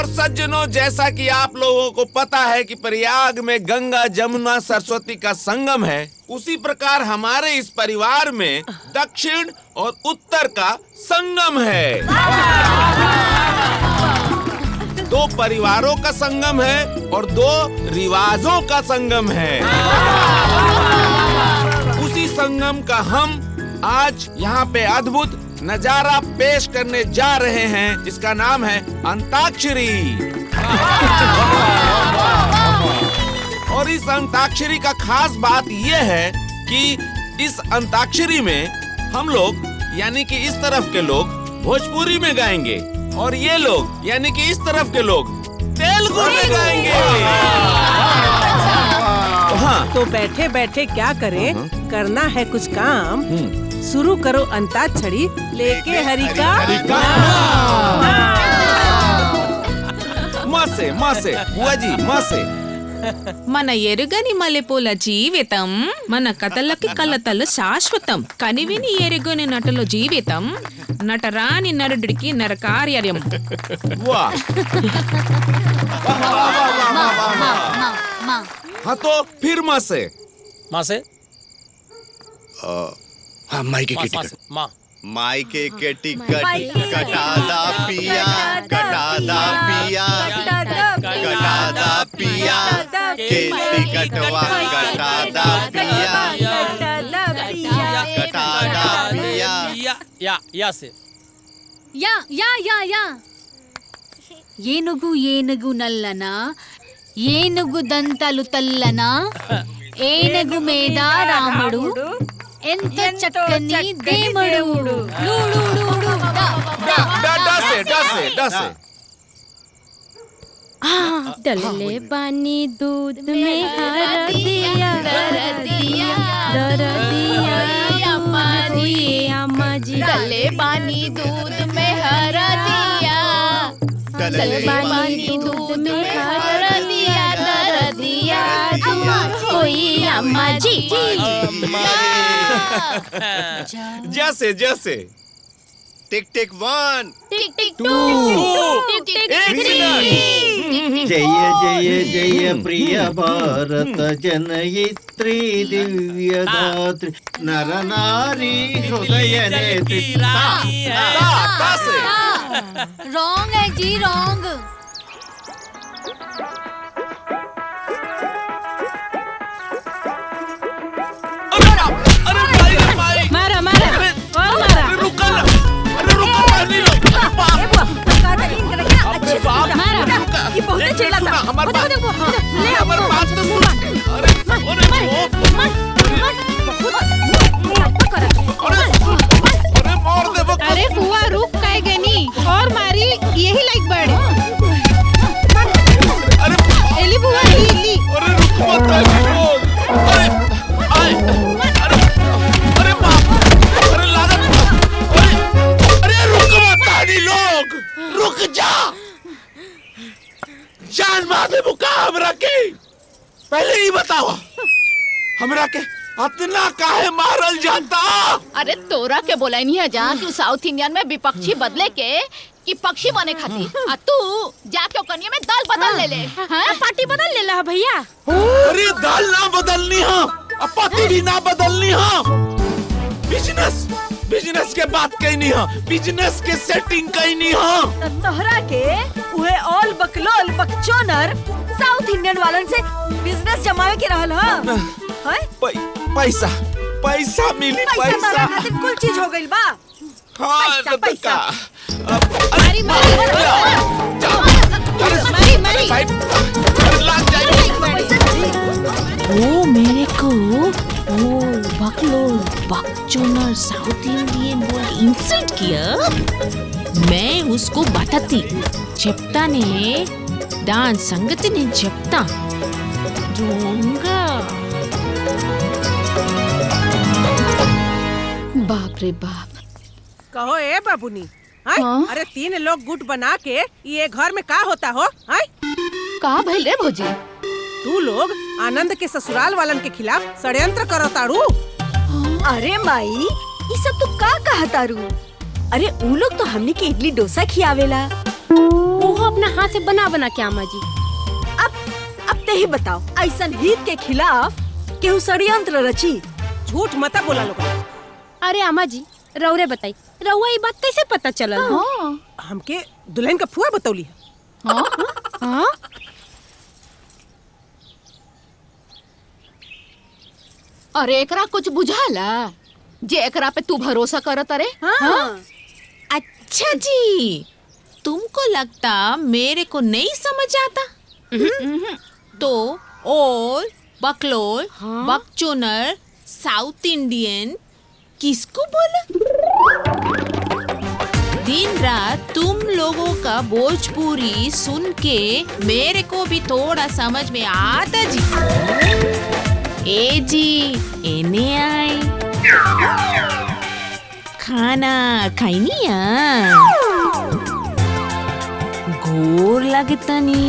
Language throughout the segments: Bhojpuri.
और सज्जनों, जैसा कि आप लोगों को पता है कि प्रयाग में गंगा जमुना सरस्वती का संगम है, उसी प्रकार हमारे इस परिवार में दक्षिण और उत्तर का संगम है। दो परिवारों का संगम है और दो रिवाजों का संगम है। उसी संगम का हम आज यहाँ पे अद्भुत नजारा पेश करने जा रहे हैं, जिसका नाम है अंताक्षरी। और इस अंताक्षरी का खास बात यह है कि इस अंताक्षरी में हम लोग यानी कि इस तरफ के लोग भोजपुरी में गाएंगे और ये लोग यानी कि इस तरफ के लोग तेलुगु में गाएंगे। तो बैठे बैठे क्या करें, करना है कुछ काम। शुरू करो अंताक्षरी लेके हरि का माँ से बुआ जी माँ से। మన ఎరుగని మల్లెపూల జీవితం, మన కథలకి కలతలు శాశ్వతం, కనివిని ఎరుగని నటుల జీవితం, నటరాని నరుడికి నరకార్యం। वाह। हाँ तो फिर माँ से। हाँ, माइके के टिकट। माइके के टिकट कटादा पिया, कटादा पिया, कटादा पिया, के टिकटवा कटादा पिया, कटादा पिया। या से या ఏనుగు నల్లన, ఏనుగు దంతలు తల్లన, ఏనుగు మీద రాముడు, ఎంత చక్కని దేముడు। डले पानी दूध में हरदिया, दरदिया दरदिया अम्मा जी। डले पानी दूध में हरदिया, डले पानी दूध में हरदिया, दरदिया कोई अम्मा जी। जैसे जैसे टिक टिक 1, टिक टिक 2, टिक टिक 3। जय जय जय प्रिय भारत जनयित्री दिव्यदात्री नर नारी हृदय नेत्री। रॉन्ग है जी, रॉन्ग। मारा मारा और मारा। ये बहुत चिल्लाता। अरे बुआ रुक काहे गनी और मारी यही लाइक बड़े। एली बुआ ली। अरे रुक मत। रुक जा, जान मारे मुका हमरा के। पहले ही बताओ हमरा के इतना काहे मारल जाता। अरे तोरा के बोला नहीं है जा, तू साउथ इंडियन में विपक्षी बदले के कि पक्षी बने खाती, आ तू जाके कन्या में दाल बदल ले हैं? पार्टी बदल ले ला भैया। अरे दाल ना बदलनी है, पार्टी भी ना बदलनी है। बिजनेस के बात कही नहीं है, बिजनेस के सेटिंग कही नहीं है। तोहरा के उहे ऑल बकलोल बकचोनर साउथ इंडियन वालन से बिजनेस जमावे के रहल है। पैसा मिली, पैसा कुल चीज हो गई बा। हाँ, पैसा। वो मेरे को वो बकलोल बकचोनर साउथ इंडियन बोल इंसल्ट किया, मैं उसको बताती చెప్తానే దాని సంగతి నేను చెప్తా। बाप रे बाप। कहो ए बाबूनी, अरे 3 लोग गुट बना के ये घर में का होता हो? का भइल रे भौजी? तू लोग आनंद के ससुराल वालन के खिलाफ षड्यंत्र करो तारू। अरे माई, ये सब तो का कहा तारू? अरे उ लोग तो हमने के इडली डोसा खियावेला वो अपना हाथ से बना बना के अम्मा जी। अब ते ही बताओ, ऐसन हित के खिलाफ केहू षड्यंत्र रची? झूठ मत बोला लोग। अरे अम्मा जी रौरे बताई, रउआ ये बात कैसे पता चलल? हमके दुल्हन का फुआ बतौली है। हाँ? अरे एकरा कुछ बुझाला जे एकरा पे तू भरोसा करत? अरे हाँ। अच्छा जी, तुमको लगता मेरे को नहीं समझ आता? तो ओल, बकलोल, बकचोनर, साउथ इंडियन किसको बोला? दिन रात तुम लोगों का भोजपुरी सुन के मेरे को भी थोड़ा समझ में आता जी। ए जी एने आए, खाना खाइनिया, गोर लगतनी।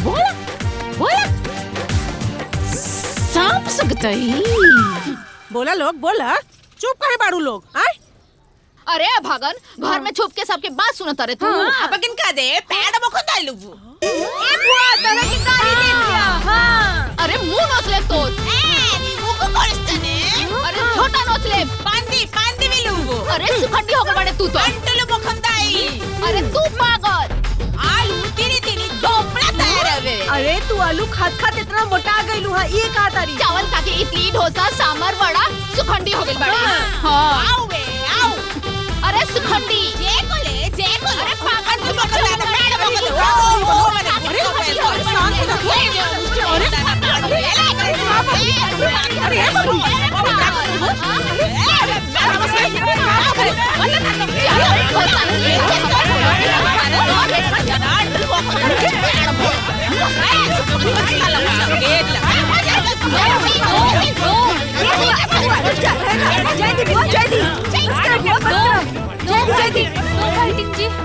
बोला बोला सांप सकतई। बोला लोग बोला, चुप काहे बाड़ू लोग? आय अरे भागन, घर में छुप के सबके बात सुनत अरे तू। अब किन का दे पैड मखो डालू। ए बुआ तरह की गाली दे दिया। हां अरे मुंह नोचले तो मुको कोरस्तने। अरे छोटा नोचले पांदी पांदी मिलू। अरे सुखंडी हो गए बड़े तू तो। अंटलो मखंदाई। अरे तू पागल आलू तिरी तिरी डोपड़ा तैयार हवे। अरे तू आलू खात खात इतना मोटा गइलू हा, ये का तारी? चावल का के इडली डोसा सांभर वड़ा सुखंडी हो गई बड़े। हां आओ बे आओ। अरे सुखंडी जे को अरे पागल तू मखंदा पैड मखो।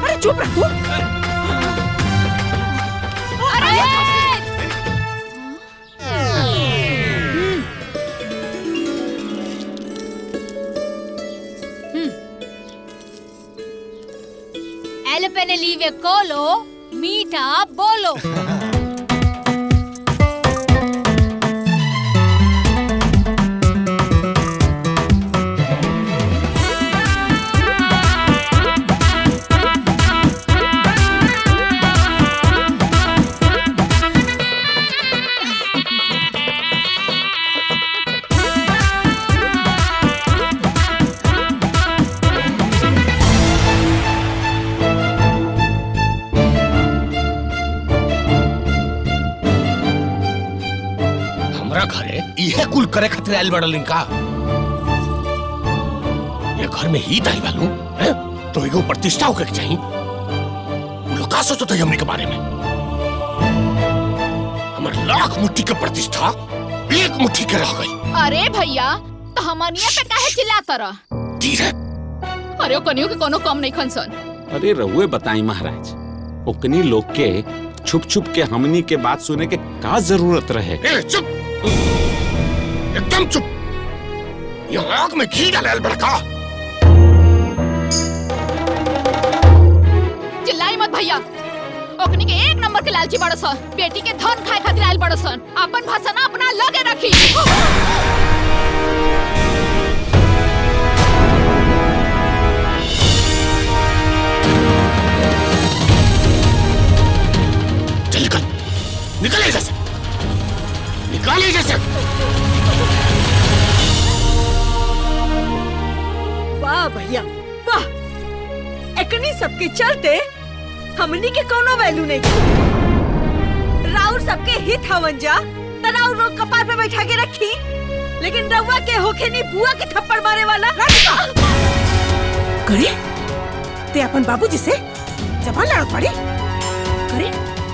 अरे चुप रह तू। एल पेने लीवे कोलो मीठा बोलो। इहे कुल करे खातिर आइल बड़ल इनका। ये घर में ही ताई वालू है तो एगो प्रतिष्ठा होके चाहिए। वो लोग का सोचते हैं हमने के बारे में? हमारे लाख मुट्ठी के प्रतिष्ठा एक मुट्ठी के रह गई। अरे भैया तो हमनिया पे काहे चिल्लाता रह? धीरे। अरे ओ कनियो के कोनो कम नहीं खनसन। अरे रहुए बताई महाराज, ओकनी लोग के छुप छुप के हमनी के बात सुने के का जरूरत रहे? चुप, एकदम चुप। ये आग में घी डाले बड़का। चिल्लाई मत भैया, ओकनी के एक नंबर के लालची बड़स। बेटी के धन खाए खातिर आइल बड़सन। अपन भाषण अपना लगे रखी। चल निकल, निकल जैसे, निकालिए जैसे। वाह भैया वाह, एकनी सबके चलते हमनी के कोनो वैल्यू नहीं। राउर सबके हित हवन जा त राउर लोग कपार पे बैठा के रखी, लेकिन रउआ के होखे नहीं बुआ के थप्पड़ मारे वाला। करे ते अपन बाबूजी से जबान लड़त पड़ी। करे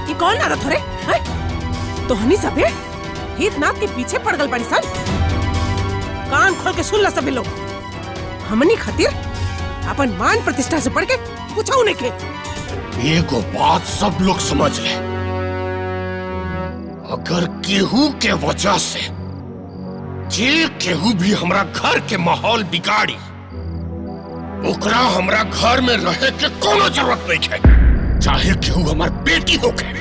ये कौन लड़त हो रे? तो हनी सबे हित नाथ के पीछे पड़ गल बड़ी सन। कान खोल के सुन ला सबे लोग। हमनी खातिर अपन मान प्रतिष्ठा से बढ़ के पूछाऊ नहीं के। एगो बात सब लोग समझ ले, अगर केहू के वजह से जे केहू भी हमरा घर के माहौल बिगाड़ी ओकरा हमरा घर में रहे के कोनो जरूरत नहीं है, चाहे केहू हमार बेटी हो के।